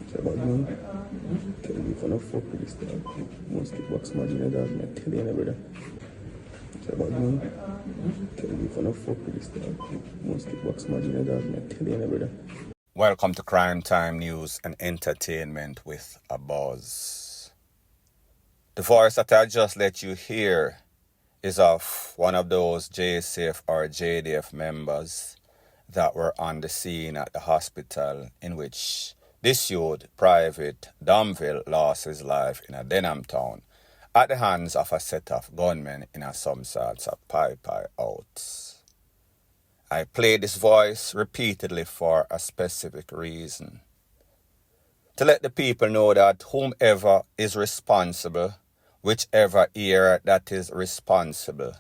Say about man. Tell you if I don't fuck with this dog. Most kickbox match in the dog, man. Tell you, brother. Say about man. Tell you if I don't fuck with this dog. Most kickbox match in the dog, man. Tell you, brother. Welcome to Crime Time News and Entertainment with a Buzz. The voice that I just let you hear is of one of those JCF or JDF members that were on the scene at the hospital in which this youth, Private Domville, lost his life in a Denham town at the hands of a set of gunmen in some sorts of pie outs. I play this voice repeatedly for a specific reason. To let the people know that whomever is responsible, whichever ear that is responsible,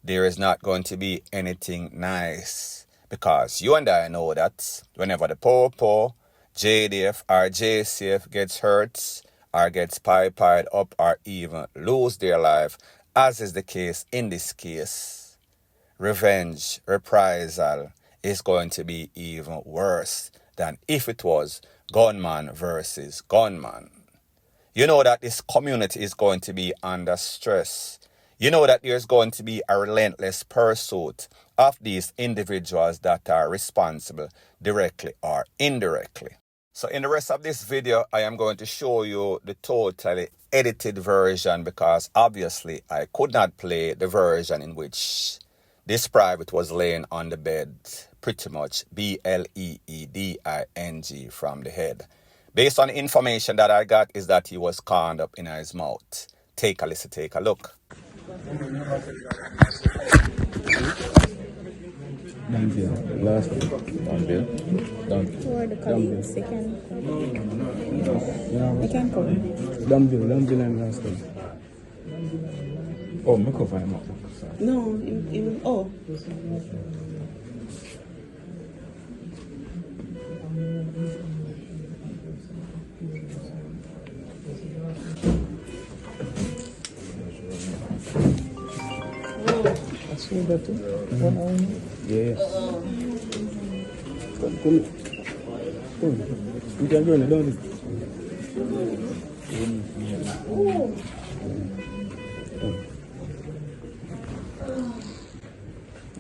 there is not going to be anything nice. Because you and I know that whenever the poor JDF or JCF gets hurt or gets pied up or even lose their life, as is the case in this case, revenge, reprisal is going to be even worse than if it was gunman versus gunman. You know that this community is going to be under stress. You know that there's going to be a relentless pursuit of these individuals that are responsible directly or indirectly. So in the rest of this video, I am going to show you the totally edited version because obviously I could not play the version in which this private was laying on the bed, pretty much bleeding from the head. Based on the information that I got is that he was corned up in his mouth. Take a listen, take a look. Domville, last one. Domville. Who are the colleagues? They can come. They can come. Domville and last one. Oh, me cover him up. No, oh. I see that too. Yes. Come. You can join it, don't you?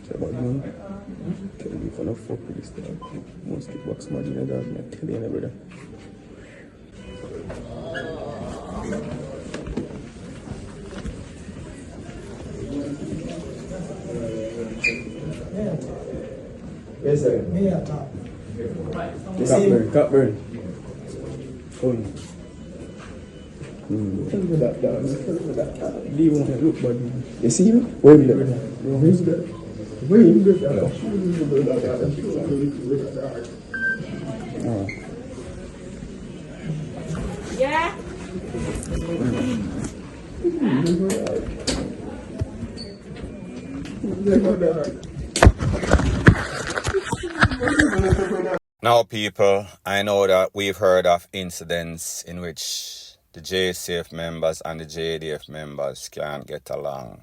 Say about man. Tell you if I don't fuck with this dog. Most kickbox match in the dog, man. Tell you, brother. Yes, sir. Cockburn. Oh, look at that dog. Leave him. Look, buddy. You see him? Where is that? Where's that? Where is that? Yeah. Now, people, I know that we've heard of incidents in which the JCF members and the JDF members can't get along.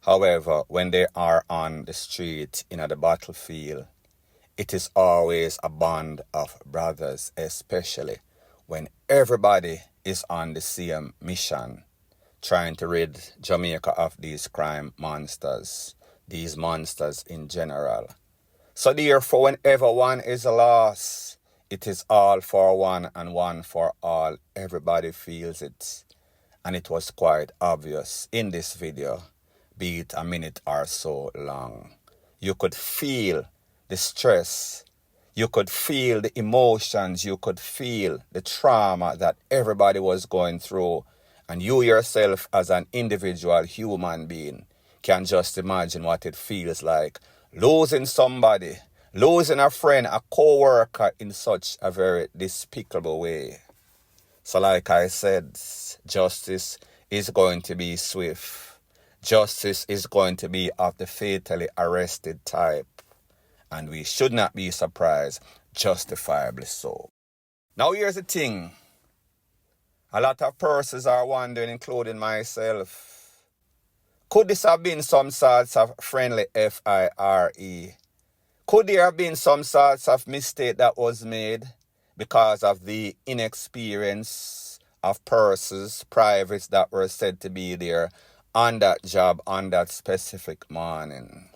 However, when they are on the street, in the battlefield, it is always a band of brothers, especially when everybody is on the same mission, trying to rid Jamaica of these crime monsters, these monsters in general. So therefore, whenever one is lost, it is all for one and one for all. Everybody feels it. And it was quite obvious in this video, be it a minute or so long. You could feel the stress. You could feel the emotions. You could feel the trauma that everybody was going through. And you yourself as an individual human being can just imagine what it feels like losing somebody, losing a friend, a co-worker in such a very despicable way. So like I said, justice is going to be swift. Justice is going to be of the fatally arrested type. And we should not be surprised, justifiably so. Now here's the thing. A lot of persons are wondering, including myself, could this have been some sorts of friendly FIRE? Could there have been some sorts of mistake that was made because of the inexperience of persons, privates that were said to be there on that job on that specific morning.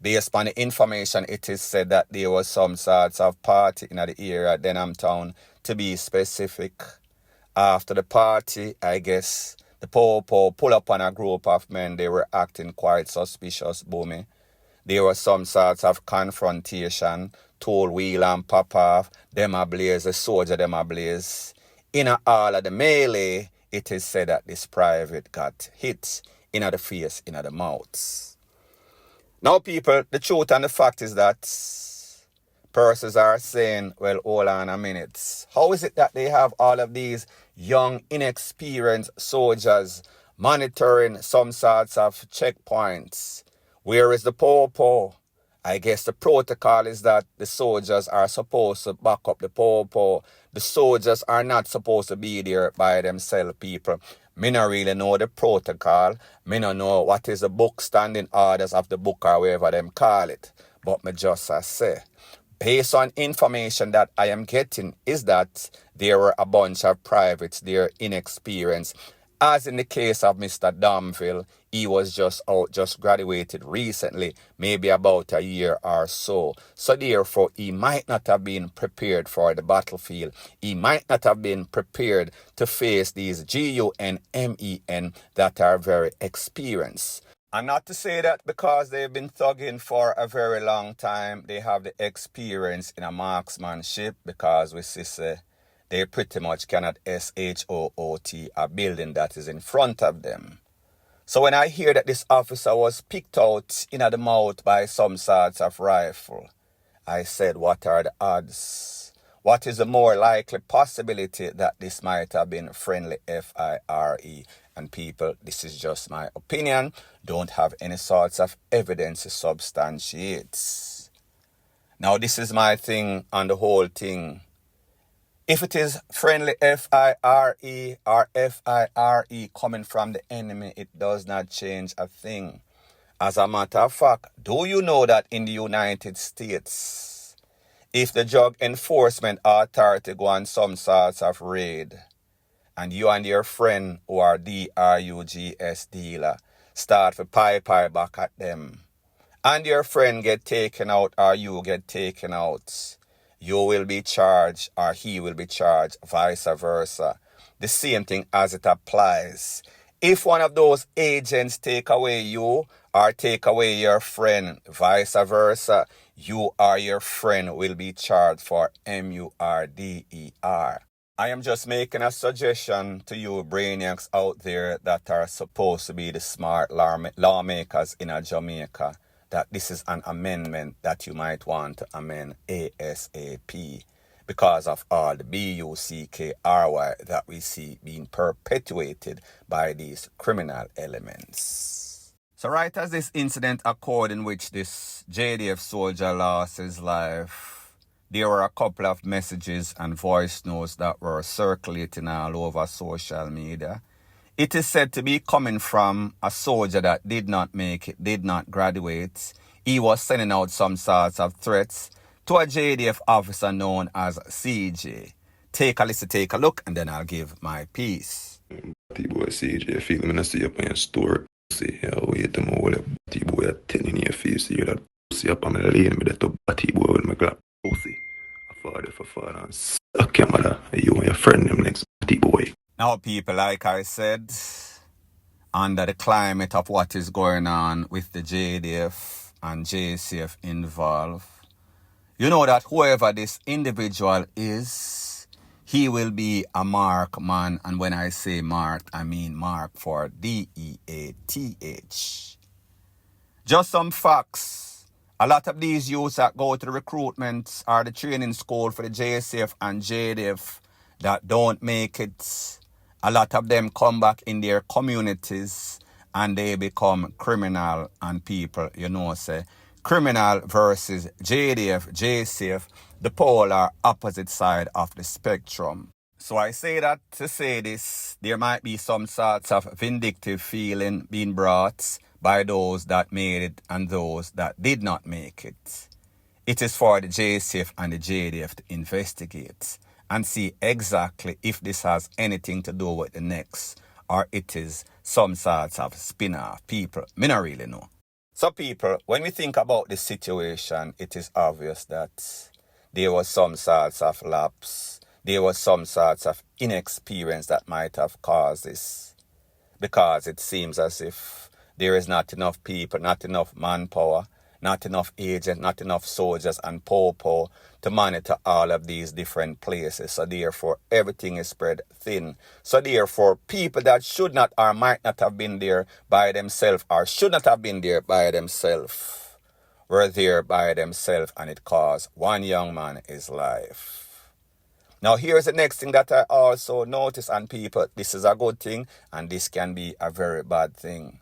Based on the information, it is said that there was some sorts of party in the area, Denham Town, to be specific. After the party, I guess, the po pull up on a group of men. They were acting quite suspicious, boomy. There was some sorts of confrontation, tool wheel and pop off, them a blaze, the soldier them a blaze. In all of the melee, it is said that this private got hit in the face, in the mouth. Now, people, the truth and the fact is that persons are saying, well, hold on a minute. How is it that they have all of these young, inexperienced soldiers monitoring some sorts of checkpoints? Where is the po? I guess the protocol is that the soldiers are supposed to back up the po. The soldiers are not supposed to be there by themselves, people. Me not really know the protocol. Me not know what is the book standing orders of the book or whatever them call it. But me just say, based on information that I am getting, is that there were a bunch of privates there inexperienced. As in the case of Mr. Domville, he was just graduated recently, maybe about a year or so. So therefore, he might not have been prepared for the battlefield. He might not have been prepared to face these GUN, MEN that are very experienced. And not to say that because they've been thugging for a very long time, they have the experience in a marksmanship, because we see they pretty much cannot SHOOT a building that is in front of them. So when I hear that this officer was picked out in the mouth by some sorts of rifle, I said, what are the odds? What is the more likely possibility that this might have been friendly fire? And people, this is just my opinion. Don't have any sorts of evidence to substantiate. Now, this is my thing on the whole thing. If it is friendly FIRE or FIRE coming from the enemy, it does not change a thing. As a matter of fact, do you know that in the United States, if the Drug Enforcement Authority go on some sorts of raid, and you and your friend who are DRUGS dealer start to pie back at them, and your friend get taken out or you get taken out, you will be charged or he will be charged, vice versa. The same thing as it applies. If one of those agents take away you or take away your friend, vice versa, you or your friend will be charged for MURDER. I am just making a suggestion to you brainiacs out there that are supposed to be the smart lawmakers in Jamaica, that this is an amendment that you might want to amend ASAP because of all the BUCKRY that we see being perpetuated by these criminal elements. So right as this incident occurred in which this JDF soldier lost his life, there were a couple of messages and voice notes that were circulating all over social media. It is said to be coming from a soldier that did not make it, did not graduate. He was sending out some sorts of threats to a JDF officer known as CJ. Take a listen, take a look, and then I'll give my piece. T-boy CJ, feel me, I see up in your store. See, wait them all up. T-boy at 10 in your face, you that pussy up on my lane, me that up T-boy with my glove. Pussy. I father and suck your mother, you and your friend them next T-boy. Now, people, like I said, under the climate of what is going on with the JDF and JCF involved, you know that whoever this individual is, he will be a mark man. And when I say mark, I mean mark for DEATH. Just some facts. A lot of these youths that go to the recruitment or the training school for the JCF and JDF that don't make it, a lot of them come back in their communities and they become criminal. And people, you know, say criminal versus JDF, JCF, the polar opposite side of the spectrum. So I say that to say this, there might be some sorts of vindictive feeling being brought by those that made it and those that did not make it. It is for the JCF and the JDF to investigate and see exactly if this has anything to do with the next, or it is some sorts of spin-off. People, me not really know. So people, when we think about this situation, it is obvious that there was some sorts of lapse. There was some sorts of inexperience that might have caused this. Because it seems as if there is not enough people, not enough manpower, not enough agents, not enough soldiers and popo to monitor all of these different places. So therefore, everything is spread thin. So therefore, people that should not or might not have been there by themselves or should not have been there by themselves were there by themselves, and it caused one young man his life. Now, here's the next thing that I also notice, and people, this is a good thing, and this can be a very bad thing.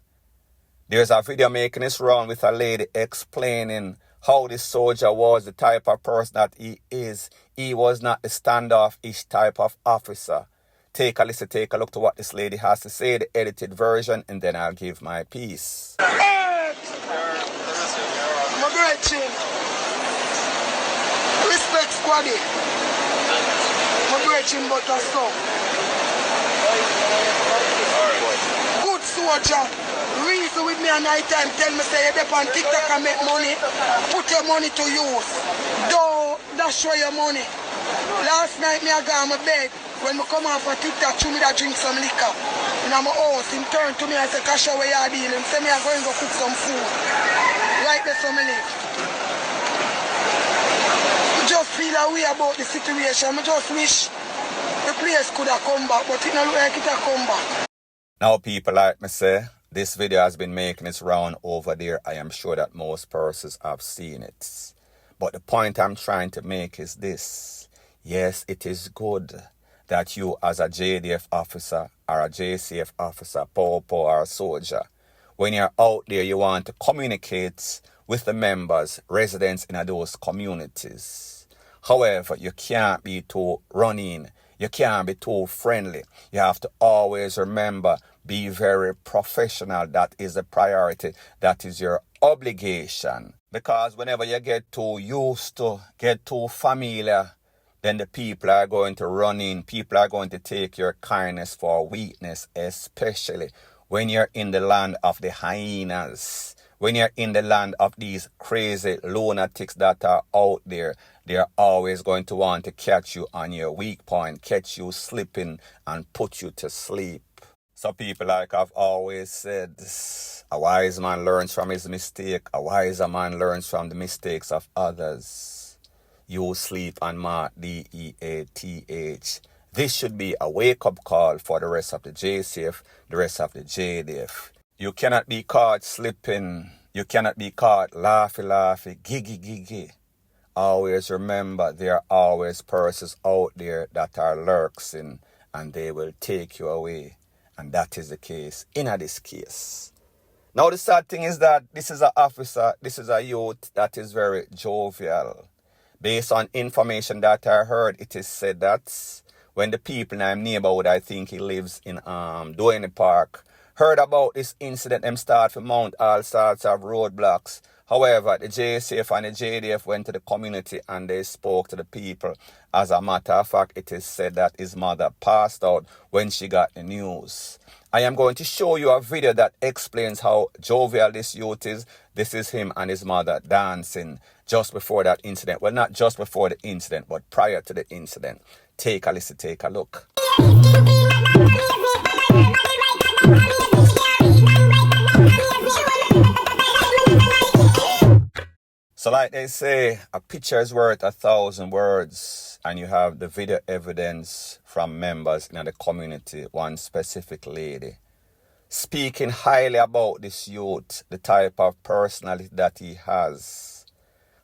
There's a video making this round with a lady explaining how this soldier was, the type of person that he is. He was not the standoffish type of officer. Take a listen, take a look to what this lady has to say, the edited version, and then I'll give my piece. My brethren, respect squaddy. My brethren, but a son. Good soldier. Reason with me at night time, tell me say you dep on TikTok and make money. Put your money to use. Don't dash away your money. Last night me I got on my bed. When I come off of TikTok, me that drink some liquor. In my house, him turn to me and say, "Cash away your deal." Him say me I going to go cook some food. Right there, so me live. I just feel a way about the situation. I just wish the place could have come back, but it don't look like it have come back. Now, people, like me say, this video has been making its round over there. I am sure that most persons have seen it. But the point I'm trying to make is this. Yes, it is good that you as a JDF officer or a JCF officer, popo or a soldier, when you're out there, you want to communicate with the members, residents in those communities. However, you can't be too running. You can't be too friendly. You have to always remember, be very professional. That is the priority. That is your obligation. Because whenever you get too used to, get too familiar, then the people are going to run in. People are going to take your kindness for weakness, especially when you're in the land of the hyenas. When you're in the land of these crazy lunatics that are out there, they're always going to want to catch you on your weak point, catch you slipping and put you to sleep. So people, like I've always said, a wise man learns from his mistake. A wiser man learns from the mistakes of others. You sleep on Mark, DEATH. This should be a wake-up call for the rest of the JCF, the rest of the JDF. You cannot be caught slipping. You cannot be caught laughy, giggy. Always remember, there are always persons out there that are lurking, and they will take you away. And that is the case in this case. Now the sad thing is that this is an officer, this is a youth that is very jovial. Based on information that I heard, it is said that when the people in my neighborhood, I think he lives in Duane Park, heard about this incident, them start to mount all sorts of roadblocks. However, the JCF and the JDF went to the community and they spoke to the people. As a matter of fact, it is said that his mother passed out when she got the news. I am going to show you a video that explains how jovial this youth is. This is him and his mother dancing just before that incident. Well, not just before the incident, but prior to the incident. Take a listen, take a look. So like they say, a picture is worth 1,000 words, and you have the video evidence from members in the community, one specific lady, speaking highly about this youth, the type of personality that he has,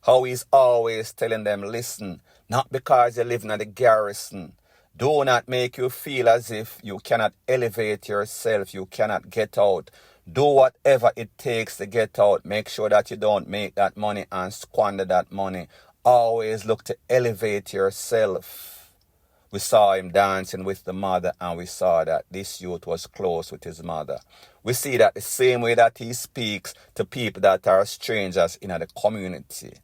how he's always telling them, listen, not because you live in the garrison, do not make you feel as if you cannot elevate yourself, you cannot get out. Do whatever it takes to get out. Make sure that you don't make that money and squander that money. Always look to elevate yourself. We saw him dancing with the mother, and we saw that this youth was close with his mother. We see that the same way that he speaks to people that are strangers in the community.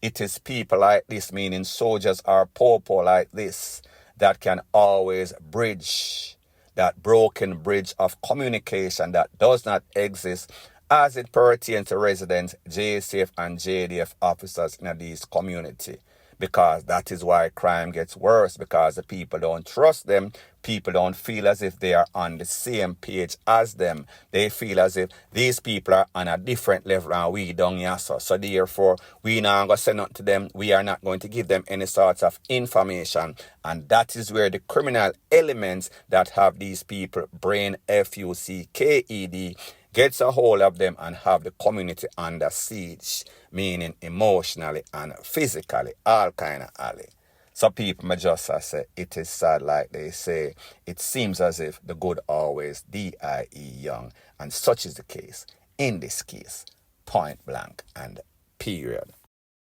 It is people like this, meaning soldiers or popo like this, that can always bridge that broken bridge of communication that does not exist as it pertains to residents, JSF and JDF officers in these community. Because that is why crime gets worse, because the people don't trust them. People don't feel as if they are on the same page as them. They feel as if these people are on a different level and we don't yassa. So therefore, we not going to say nothing to them. We are not going to give them any sorts of information. And that is where the criminal elements that have these people brain FUCKED gets a hold of them and have the community under siege, meaning emotionally and physically, all kind of alley. So people may just say, it is sad, like they say, it seems as if the good always die young. And such is the case in this case, point blank and period.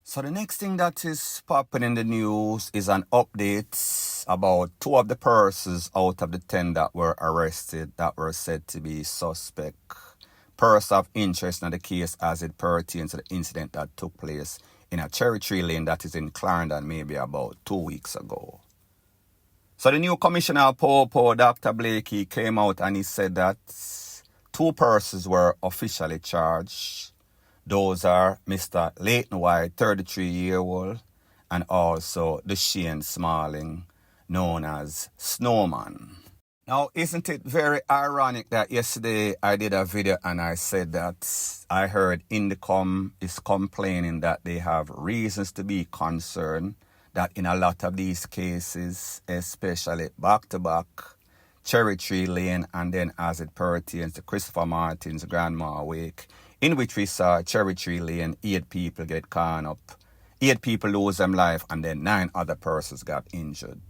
So the next thing that is popping in the news is an update about 2 of the persons out of the 10 that were arrested that were said to be suspect. Person of interest in the case as it pertains to the incident that took place in a Cherry Tree Lane that is in Clarendon maybe about 2 weeks ago. So the new commissioner of Popo, Dr. Blakey, came out and he said that 2 persons were officially charged. Those are Mr. Leighton White, 33-year-old, and also the Shane Smalling, known as Snowman. Now, isn't it very ironic that yesterday I did a video and I said that I heard Indicom is complaining that they have reasons to be concerned that in a lot of these cases, especially back-to-back, Cherry Tree Lane, and then as it pertains to Christopher Martin's Grandma Wake, in which we saw Cherry Tree Lane, 8 people get caught up, 8 people lose their life, and then 9 other persons got injured.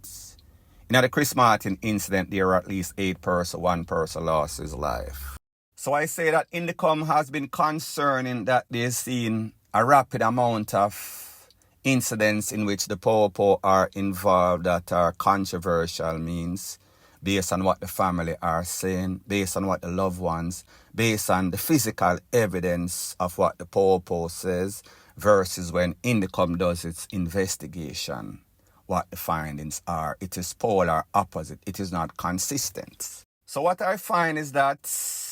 In the Chris Martin incident, there were at least 8 persons, 1 person lost his life. So I say that Indicom has been concerning that they've seen a rapid amount of incidents in which the Popo are involved that are controversial, means based on what the family are saying, based on what the loved ones, based on the physical evidence of what the Popo says, versus when Indicom does its investigation, what the findings are. It is polar opposite. It is not consistent. So what I find is that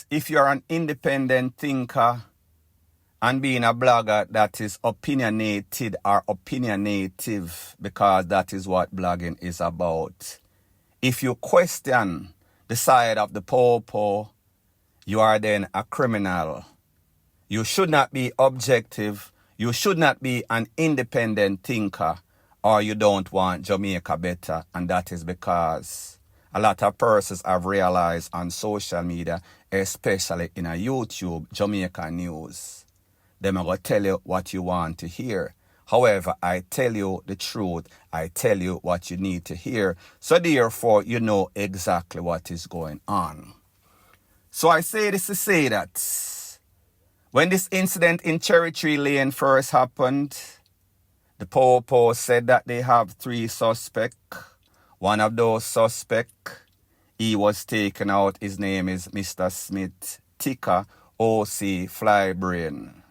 if you're an independent thinker and being a blogger that is opinionated or opinionative, because that is what blogging is about, if you question the side of the Popo, you are then a criminal. You should not be objective. You should not be an independent thinker, or you don't want Jamaica better. And that is because a lot of persons have realized on social media, especially in a YouTube, Jamaica news, them are going to tell you what you want to hear. However, I tell you the truth. I tell you what you need to hear. So therefore, you know exactly what is going on. So I say this to say that when this incident in Cherry Tree Lane first happened, the Popo said that they have 3 suspects. One of those suspects, he was taken out. His name is Mr. Smith Tika O.C. Flybrain.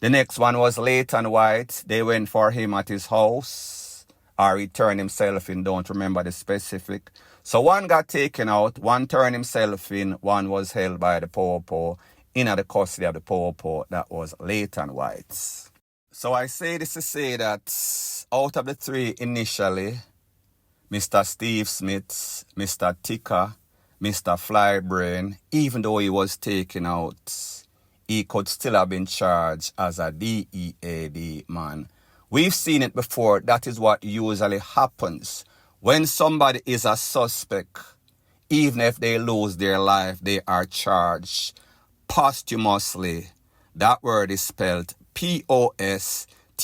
The next one was Leighton White. They went for him at his house, or he turned himself in, don't remember the specific. So one got taken out, one turned himself in, one was held by the Popo, in the custody of the Popo, that was Leighton White. So I say this to say that out of the 3 initially, Mr. Steve Smith, Mr. Tika, Mr. Flybrain, even though he was taken out, he could still have been charged as a DEAD man. We've seen it before. That is what usually happens. When somebody is a suspect, even if they lose their life, they are charged posthumously. That word is spelled POSTHUMOUSLY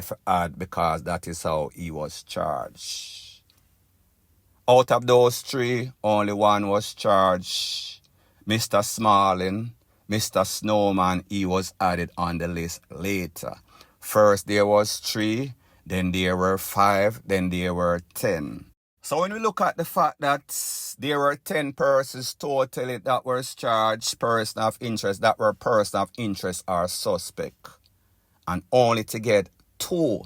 for odd, because that is how he was charged. Out of those 3, only one was charged. Mr. Smalling, Mr. Snowman, he was added on the list later. First there was 3, then there were 5, then there were 10. So when we look at the fact that there were 10 persons totally that were charged person of interest, that were person of interest or suspect, and only to get 2,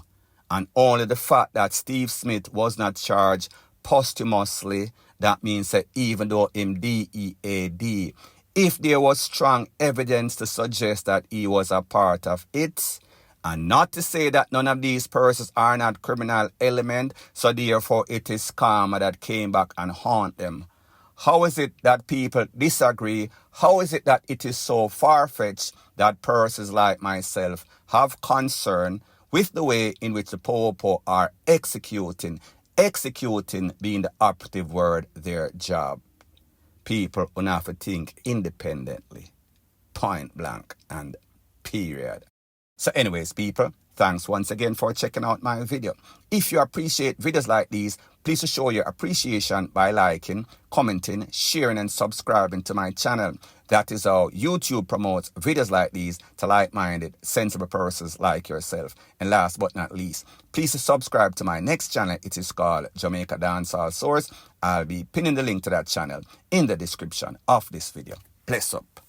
and only the fact that Steve Smith was not charged posthumously, that means that even though him DEAD, if there was strong evidence to suggest that he was a part of it, and not to say that none of these persons are not criminal element, so therefore it is karma that came back and haunt them. How is it that people disagree? How is it that it is so far-fetched that persons like myself have concern with the way in which the Popo are executing being the operative word, their job? People will have to think independently, point blank and period. So anyways, people, thanks once again for checking out my video. If you appreciate videos like these, please show your appreciation by liking, commenting, sharing, and subscribing to my channel. That is how YouTube promotes videos like these to like-minded, sensible persons like yourself. And last but not least, please subscribe to my next channel. It is called Jamaica Dancehall Source. I'll be pinning the link to that channel in the description of this video. Bless up.